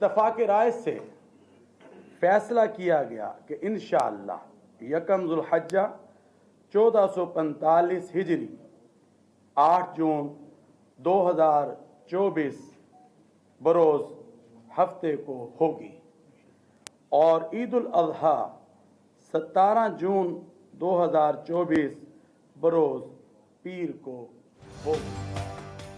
इत्तफाक राय से फैसला किया गया कि इंशाअल्लाह यकम ज़ुल्हज्जा 1445 हिजरी 8 जून 2024 बरोज़ हफ्ते को होगी और ईद उल अज़हा 17 जून 2024 बरोज़ पीर को होगी।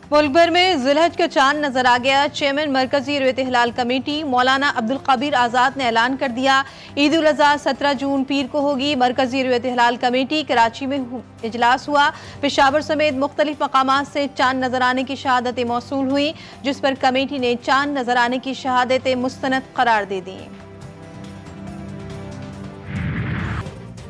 मुल्क भर में ज़िलहज का चांद नजर आ गया। चेयरमैन मरकजी रुयत हिलाल कमेटी मौलाना अब्दुल कबीर आज़ाद ने ऐलान कर दिया ईद उल अज़हा 17 जून पीर को होगी। मरकजी रुयत हिलाल कमेटी कराची में इजलास हुआ। पेशावर समेत मुख्तलिफ मकामात से चांद नजर आने की शहादतें मौसूल हुई, जिस पर कमेटी ने चांद नजर आने की शहादतें मुस्तनद करार दे दी।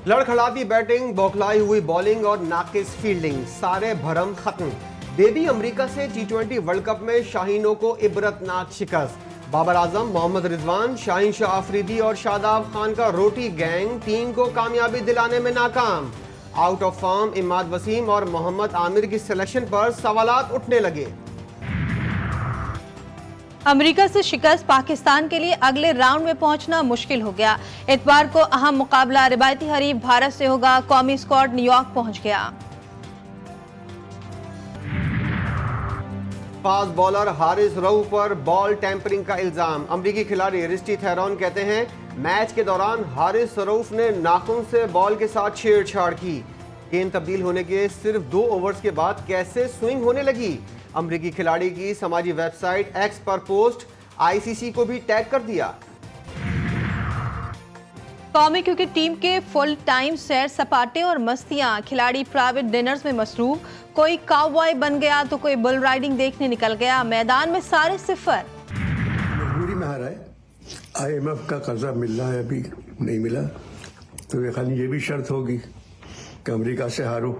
लड़खड़ाती बैटिंग, बौखलाई हुई बॉलिंग और नाकिस फील्डिंग, सारे भरम खत्म। बेबी अमेरिका से T20 वर्ल्ड कप में शाहीनों को इबरतनाक शिकस्त। बाबर आजम, मोहम्मद रिजवान, शाहीन शाह आफरीदी और शादाब खान का रोटी गैंग टीम को कामयाबी दिलाने में नाकाम। Out of form Imad Wasim और मोहम्मद आमिर की सिलेक्शन पर सवालात उठने लगे। अमेरिका से शिकस्त पाकिस्तान के लिए अगले राउंड में पहुंचना मुश्किल हो गया। इतवार को अहम मुकाबला रिवायती हरीफ भारत से होगा। कौमी स्क्वाड न्यूयॉर्क पहुंच गया। फास्ट बॉलर हारिस रऊफ पर बॉल टैंपरिंग का इल्जाम। अमरीकी खिलाड़ी रिस्टी थेरॉन कहते हैं मैच के दौरान हारिस रऊफ ने नाखून से बॉल के साथ छेड़छाड़ की। गेंद तब्दील होने के सिर्फ 2 ओवर्स के बाद कैसे स्विंग होने लगी। अमरीकी खिलाड़ी की समाजी वेबसाइट एक्स पर पोस्ट आईसीसी को भी टैग कर दिया। कौमी क्रिकेट टीम के फुल टाइम सैर सपाटे और मस्तियां, खिलाड़ी प्राइवेट डिनर्स में मसरूफ। कोई काउबॉय बन गया तो कोई बुल राइडिंग देखने निकल गया। मैदान में सारे सिफर। मजबूरी में हारा है। IMF का कर्जा मिल रहा है, अभी नहीं मिला तो ये भी शर्त होगी कि अमेरिका से हारो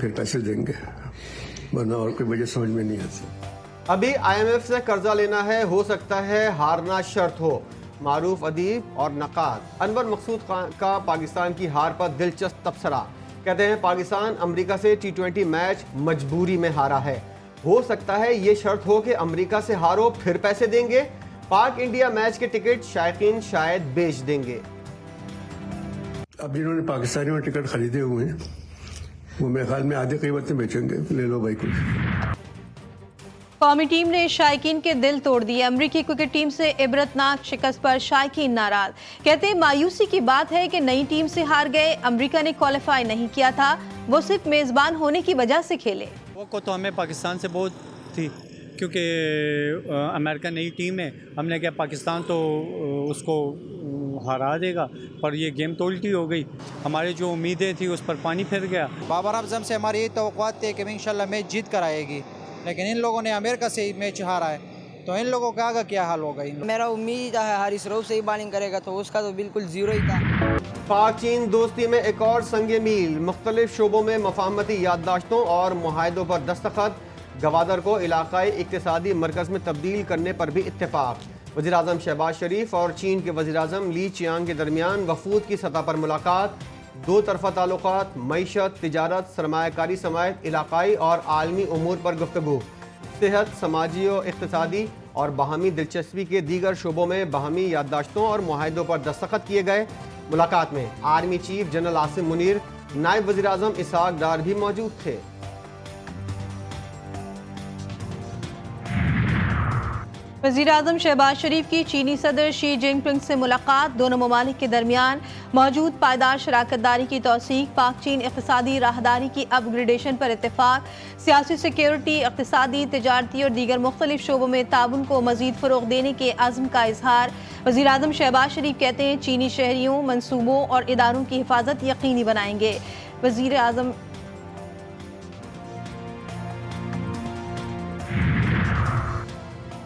फिर पैसे देंगे, वरना और कोई वजह समझ में नहीं आती। अभी IMF से कर्जा लेना है, हो सकता है हारना शर्त हो। मारूफ अदीब और नकाद अनवर मकसूद का पाकिस्तान की हार पर दिलचस्प तबसरा। कहते हैं पाकिस्तान अमेरिका से T20 मैच मजबूरी में हारा है। हो सकता है ये शर्त हो कि अमेरिका से हारो फिर पैसे देंगे। पाक इंडिया मैच के टिकट शायकीन शायद बेच देंगे। अब जिन्होंने पाकिस्तानियों में टिकट खरीदे हुए हैं वो मेरे ख्याल में आधे कीमत में बेचेंगे। ले लो भाई कुछ। कौमी टीम ने शायकीन के दिल तोड़ दिए। अमरीकी क्रिकेट टीम से इबरतनाक शिकस्त पर शायकीन नाराज। कहते हैं मायूसी की बात है कि नई टीम से हार गए। अमरीका ने क्वालिफाई नहीं किया था, वो सिर्फ मेजबान होने की वजह से खेले। वो तो हमें पाकिस्तान से बहुत थी क्योंकि अमेरिका नई टीम है। हमने क्या पाकिस्तान तो उसको हरा देगा, पर ये गेम तो उल्टी हो गई। हमारी जो उम्मीदें थी उस पर पानी फिर गया। बाबर आजम से हमारी तवक्कुआत थी कि इंशाल्लाह मैच जीत कर आएगी, लेकिन इन लोगों ने अमेरिका से मैच हारा है, तो इन लोगों का आगे क्या हाल होगा। मेरा उम्मीद है हारिस रऊफ से ही बॉलिंग करेगा, तो उसका तो बिल्कुल जीरो ही था। पाक चीन दोस्ती में एक और संगे मील। मुख्तलिफ शोबों में मफाहमती याददाश्तों और मुआहदों पर दस्तखत। गवादर को इलाकाई इक्तिसादी मरकज़ में तब्दील करने पर भी इत्तेफाक। वज़ीर-ए-आज़म शहबाज शरीफ और चीन के वज़ीर-ए-आज़म ली चियांग के दरमियान वफूद की सतह पर मुलाकात। 2 तरफ़ा ताल्लुकात, मईशत, तिजारत, सरमायाकारी समेत इलाकाई और आलमी उमूर पर गुफ्तगू। सेहत, समाजी और इक़्तिसादी और बाहमी दिलचस्पी के दीगर शोबों में बाहमी याददाश्तों और मुआहदों पर दस्तखत किए गए। मुलाकात में army chief general Asim Munir, नायब वज़ीर-ए-आज़म इसहाक डार भी मौजूद थे। वज़ीर-ए-आज़म शहबाज शरीफ की चीनी सदर शी जिनपिंग से मुलाकात। दोनों ममालिक के दरमियान मौजूद पायदार शराकतदारी की तौसीक। पाक चीन इक़्तिसादी राहदारी की अपग्रेडेशन पर इत्तेफाक। सियासी, सिक्योरिटी, इक़्तिसादी, तिजारती और दीगर मुख्तलिफ शोबों में ताउन को मज़ीद फ़रोग़ देने के अज़्म का इजहार। वज़ीर-ए-आज़म शहबाज शरीफ कहते हैं चीनी शहरियों, मनसूबों और इदारों की हिफाजत यकीनी बनाएंगे। वज़ीर-ए-आज़म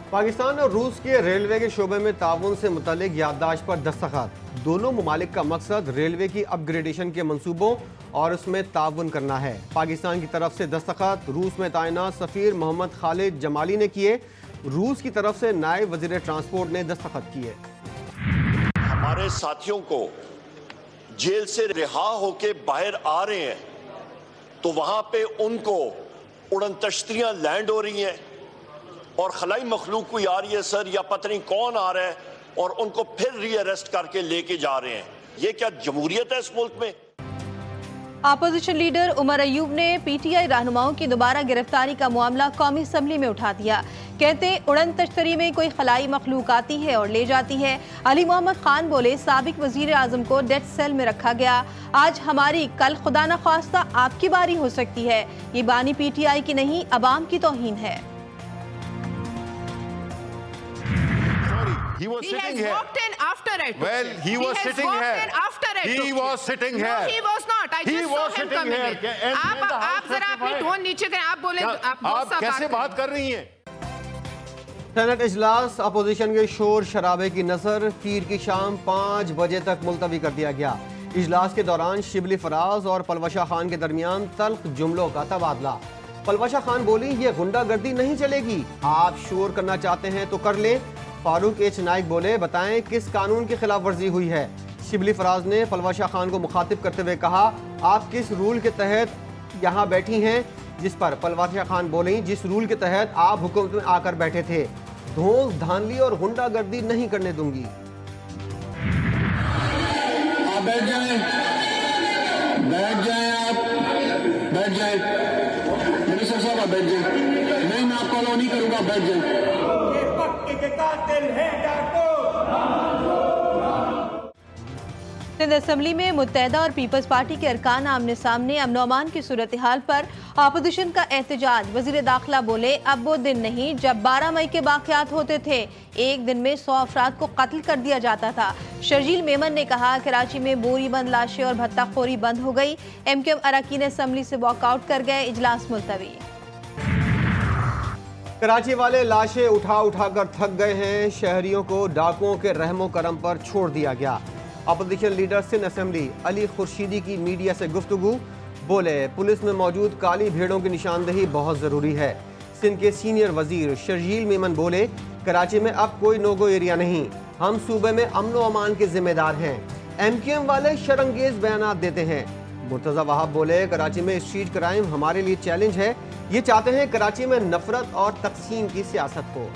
पाकिस्तान और रूस के रेलवे के शोबे में ताउन से मुतल्लिक याददाश्त पर दस्तखत। दोनों ममालिक का मकसद रेलवे की अपग्रेडेशन के मंसूबों और उसमें ताउन करना है। पाकिस्तान की तरफ से दस्तखत रूस में तैनात सफ़ीर मोहम्मद खालिद जमाली ने किए। रूस की तरफ से नायब वज़ीर ट्रांसपोर्ट ने दस्तखत किए। हमारे साथियों को जेल से रिहा होके बाहर आ रहे हैं तो वहां पे उनको उड़न तश्तियां लैंड हो रही हैं, और खलाई मखलूक कोई आ रही है सर, या पता नहीं कौन आ रहा है और उनको फिर रीअरेस्ट करके लेके जा रहे हैं। ये क्या जमहूरियत है इस मुल्क में? अपोजिशन लीडर उमर अयूब ने पीटीआई रहनुमाओं की दोबारा गिरफ्तारी का मामला कौमी असम्बली में उठा दिया। कहते उड़न तश्तरी में कोई खलाई मखलूक आती है और ले जाती है। अली मोहम्मद खान बोले साबिक वजीर आजम को डेथ सेल में रखा गया। आज हमारी, कल खुदा न ख्वास्ता आपकी बारी हो सकती है। ये बानी पीटीआई की नहीं, अवाम की तौहीन है। He was He sitting has here. walked in after it. Well, he was has sitting walked here. in after it. He was sitting No, here. he was not. I He just was saw him sitting coming here. in. आप जरा अपनी tone नीचे करें। आप बोले आप बहुत सा कैसे बात कर रही हैं? सेनेट इजलास अपोजिशन के शोर शराबे की नजर पीर की शाम 5 बजे तक मुलतवी कर दिया गया। इजलास के दौरान शिबली फराज और पलवशा खान के दरमियान तल्ख जुमलों का तबादला। पलवशा खान बोली ये गुंडागर्दी नहीं चलेगी, आप शोर करना चाहते हैं तो कर लें। फारूक एच नाइक बोले बताएं किस कानून की खिलाफ वर्जी हुई है। शिबली फराज ने पलवशा खान को मुखातिब करते हुए कहा आप किस रूल के तहत यहाँ बैठी हैं, जिस पर पलवशा खान बोली जिस रूल के तहत आप हुकूमत में आकर बैठे थे। धौंस धांधली और गुंडागर्दी नहीं करने दूंगी। आप बैठ जाएं, आप बैठ जाएं। मिनिस्टर साहब आप बैठ जाएं। नहीं, मैं आपको अलाउ नहीं करूंगा, बैठ जाएं। सिंध असम्बली में मुत्तहदा और पीपल्स पार्टी के अरकान आमने सामने। अमन अमान की सूरत हाल पर अपोजिशन का एहतजाज। वजीर दाखिला बोले अब वो दिन नहीं जब 12 मई के वाक़यात होते थे, एक दिन में 100 अफराद को कत्ल कर दिया जाता था। शर्जील मेमन ने कहा कराची में बोरी बंद लाशें और भत्ताखोरी बंद हो गई। MQM अरकान असम्बली से वॉकआउट कर गए, इजलास मुलतवी। कराची वाले लाशें उठा उठा कर थक गए हैं। शहरियों को डाकुओं के रहमो करम पर छोड़ दिया गया। Opposition leader Sindh assembly Ali Khurshidi की मीडिया से गुफ्तगू। बोले पुलिस में मौजूद काली भेड़ों की निशानदेही बहुत ज़रूरी है। सिंध के सीनियर वजीर शर्जील मेमन बोले कराची में अब कोई नोगो एरिया नहीं, हम सूबे में अमन व अमान के जिम्मेदार हैं। MQM वाले शर्मंगेज बयान देते हैं। मुर्तज़ा वहाब बोले कराची में स्ट्रीट क्राइम हमारे लिए चैलेंज है, ये चाहते हैं कराची में नफरत और तकसीम की सियासत हो।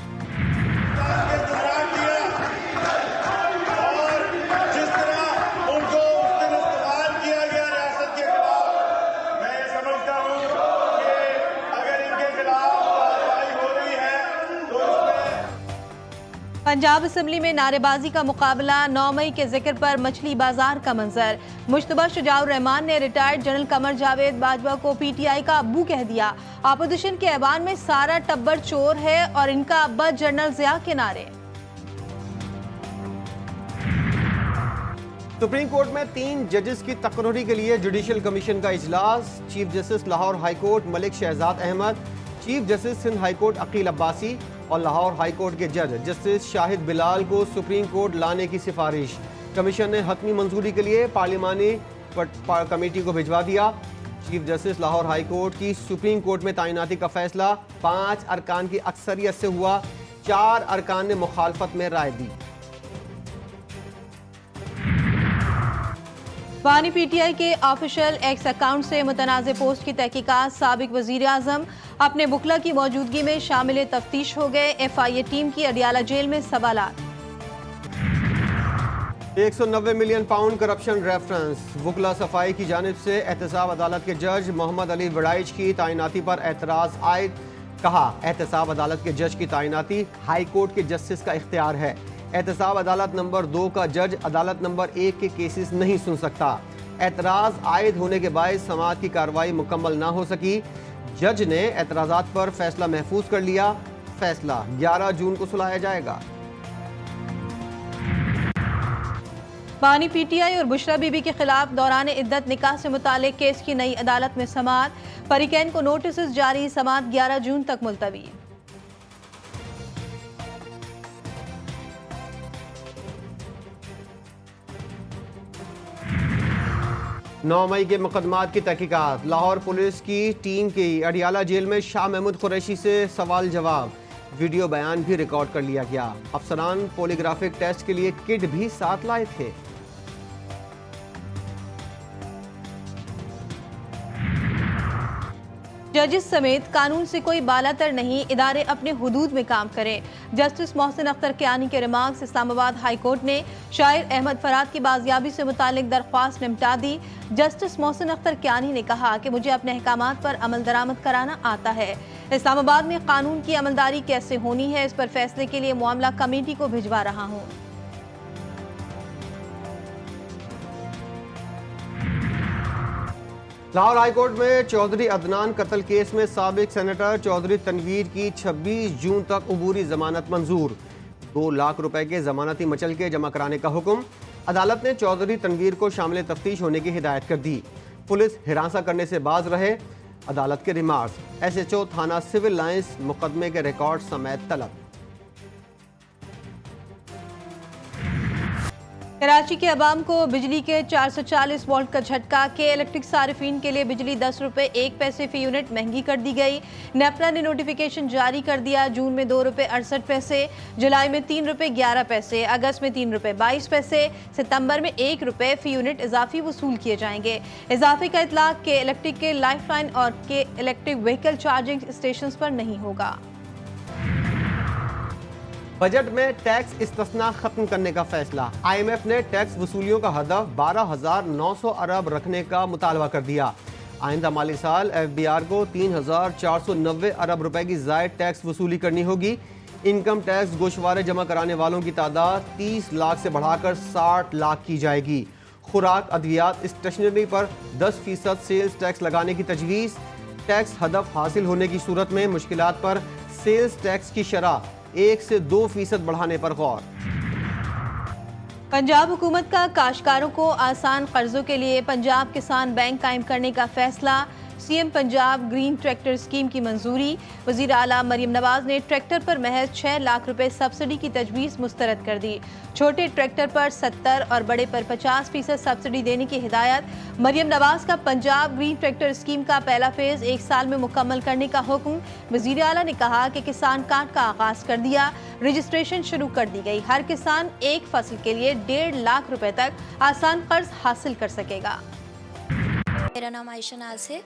पंजाब असम्बली में नारेबाजी का मुकाबला। 9 मई के जिक्र पर मछली बाजार का मंजर। मुश्तबा शुजाउर रहमान ने रिटायर्ड जनरल कमर जावेद बाजवा को PTI का अब्बू कह दिया। अपोजिशन के ऐवान में सारा टब्बर चोर है और इनका अब्बा जनरल जिया के नारे। सुप्रीम कोर्ट में 3 जजेस की तकर्री के लिए जुडिशल कमीशन का इजलास। Chief justice Lahore high court Malik Shahzad Ahmad, chief justice Sindh high court Akeel Abbasi और लाहौर हाई कोर्ट के जज जस्टिस शाहिद बिलाल को सुप्रीम कोर्ट लाने की सिफारिश। कमीशन ने हतमी मंजूरी के लिए पार्लिमानी कमेटी को भिजवा दिया। Chief justice Lahore high court की सुप्रीम कोर्ट में तैनाती का फैसला 5 अरकान की अक्सरियत से हुआ। 4 अरकान ने मुखालफत में राय दी। वानी PTI के ऑफिशियल एक्स अकाउंट से मुतनाज़ पोस्ट की तहकीकात। साबिक वजीर आजम अपने बुकला की मौजूदगी में शामिल तफ्तीश हो गए। FIA टीम की अडियाला जेल में सवालात। 190 मिलियन पाउंड करप्शन रेफरेंस। वुकला सफाई की जानिब से एहतसाब अदालत के जज मोहम्मद अली वड़ाइच की तैनाती पर एतराज आयद। कहा एहतसाब अदालत के जज की तैनाती हाई कोर्ट के जस्टिस का इख्तियार है। एहतसाब अदालत नंबर 2 का जज अदालत नंबर 1 के केसेस नहीं सुन सकता। एतराज़ आयद होने के बायस समाअत की कार्रवाई मुकम्मल ना हो सकी। जज ने एतराज़ात पर फैसला महफूज कर लिया। फैसला 11 जून को सुनाया जाएगा। बानी PTI और बुशरा बीबी के खिलाफ दौरान इद्दत निकाह से मुतालिक केस की नई अदालत में समाअत। फरीकैन को नोटिस जारी। समाअत 11 जून तक मुलतवी। 9 मई के मुकदमात की तहकीकात। लाहौर पुलिस की टीम की अडियाला जेल में शाह महमूद कुरैशी से सवाल जवाब। वीडियो बयान भी रिकॉर्ड कर लिया गया। अफसरान पॉलीग्राफिक टेस्ट के लिए किट भी साथ लाए थे। जजेस समेत कानून से कोई बालातर नहीं, इदारे अपने हुदूद में काम करें। जस्टिस मोहसिन अख्तर कियानी के रिमार्क्स। इस्लामाबाद हाई कोर्ट ने शायर अहमद फराद की बाजियाबी से मुतालिक दरख्वास्त निपटा दी। जस्टिस मोहसिन अख्तर कियानी ने कहा कि मुझे अपने अहकामात पर अमल दरामद कराना आता है। इस्लामाबाद में कानून की अमलदारी कैसे होनी है, इस पर फैसले के लिए मामला कमेटी को भिजवा रहा हूँ। लाहौर हाईकोर्ट में चौधरी अदनान कत्ल केस में साबिक सेनेटर चौधरी तनवीर की 26 जून तक अबूरी जमानत मंजूर। 2 लाख रुपए के जमानती मचल के जमा कराने का हुक्म। अदालत ने चौधरी तनवीर को शामिल तफ्तीश होने की हिदायत कर दी। पुलिस हिरासत करने से बाज रहे। अदालत के रिमार्क्स। SHO थाना सिविल लाइंस मुकदमे के रिकॉर्ड समेत तलब। कराची के अवाम को बिजली के 440 वोल्ट का झटका। के इलेक्ट्रिक सारिफीन के लिए बिजली 10 रुपये 1 पैसे फी यूनिट महंगी कर दी गई। नेपला ने नोटिफिकेशन जारी कर दिया। जून में 2 रुपये 68 पैसे, जुलाई में 3 रुपये 11 पैसे, अगस्त में 3 रुपये 22 पैसे, सितंबर में 1 रुपये फी यूनिट इजाफी वसूल किए जाएंगे। इजाफे का इतलाक के इलेक्ट्रिक के लाइफलाइन और के इलेक्ट्रिक व्हीकल चार्जिंग स्टेशन पर नहीं होगा। बजट में टैक्स इस्तिस्ना खत्म करने का फैसला। IMF ने टैक्स वसूलियों का हदफ 12,900 अरब रखने का मुतालबा कर दिया। आइंदा माली साल FBR को 3,490 अरब रुपए की जायद टैक्स वसूली करनी होगी। इनकम टैक्स गोशवारे जमा कराने वालों की तादाद 30 लाख से बढ़ाकर 60 लाख की जाएगी। खुराक, अद्वियात, स्टेशनरी पर 10% सेल्स टैक्स लगाने की तजवीज़। टैक्स हदफ हासिल होने की सूरत में मुश्किलात पर सेल्स टैक्स की शरह 1 से 2% बढ़ाने पर गौर। पंजाब हुकूमत का काश्तकारों को आसान कर्जों के लिए पंजाब किसान बैंक कायम करने का फैसला। CM Punjab green tractor scheme की मंजूरी। वज़ीर आला मरियम नवाज ने ट्रैक्टर पर महज 6 लाख रुपए सब्सिडी की तजवीज़ मुस्तरद कर दी। छोटे ट्रैक्टर पर 70 और बड़े पर 50% सब्सिडी देने की हिदायत। मरियम नवाज का पंजाब ग्रीन ट्रैक्टर स्कीम का पहला फेज 1 साल में मुकम्मल करने का हुक्म। वज़ीर आला ने कहा कि किसान कार्ड का आगाज कर दिया, रजिस्ट्रेशन शुरू कर दी गई। हर किसान एक फसल के लिए 1.5 लाख रुपए तक आसान कर्ज हासिल कर सकेगा। मेरा नाम आयशा नाज है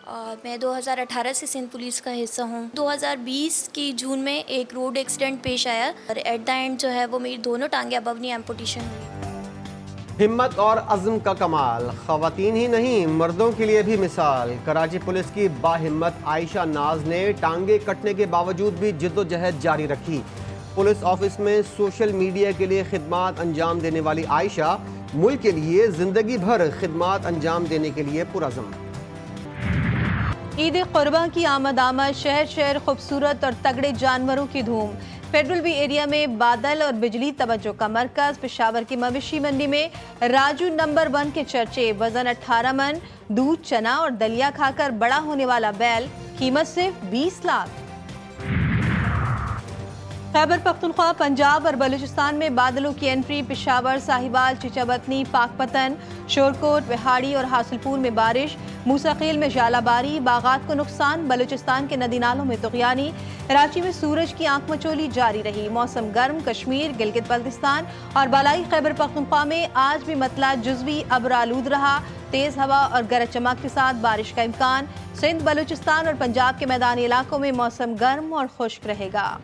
और मैं 2018 से सिंध पुलिस का हिस्सा हूँ। 2020 की जून में एक रोड एक्सीडेंट पेश आया और एट द एंड जो है वो मेरी दोनों टांगे अब अपनी एम्पुटेशन हुई। हिम्मत और अज़्म का कमाल। ख़वातीन ही नहीं, मर्दों के लिए भी मिसाल। कराची पुलिस की बाहिम्मत आयशा नाज ने टांगे कटने के बावजूद भी जिद्दोजहद जारी रखी। पुलिस ऑफिस में सोशल मीडिया के लिए खिदमात अंजाम देने वाली आयशा मुल्क के लिए जिंदगी भर खिदमात अंजाम देने के लिए पुरअज़्म। ईद कुर्बान की आमद शहर शहर खूबसूरत और तगड़े जानवरों की धूम। फेडरल बी एरिया में बादल और बिजली तवज्जो का मरकज। पेशावर की मवेशी मंडी में राजू नंबर 1 के चर्चे। वजन 18 मन, दूध, चना और दलिया खाकर बड़ा होने वाला बैल, कीमत सिर्फ 20 लाख। खैबर पख्तूनख्वा, पंजाब और बलूचिस्तान में बादलों की एंट्री। पेशावर, साहिवाल, चिचाबतनी, पाकपतन, शोरकोट, विहाड़ी और हासिलपुर में बारिश। मूसाखेल में जालाबारी, बागात को नुकसान। बलूचिस्तान के नदी नालों में तुग़यानी। कराची में सूरज की आंख मचोली जारी रही। मौसम गर्म। कश्मीर, गिलगित बल्तिस्तान और बालाई खैबर पख्तूनख्वा में आज भी मतला जुज़वी अब्रालूद रहा। तेज हवा और गरज चमक के साथ बारिश का इम्कान। सिंध, बलूचिस्तान और पंजाब के मैदानी इलाकों में मौसम गर्म और खुश्क रहेगा।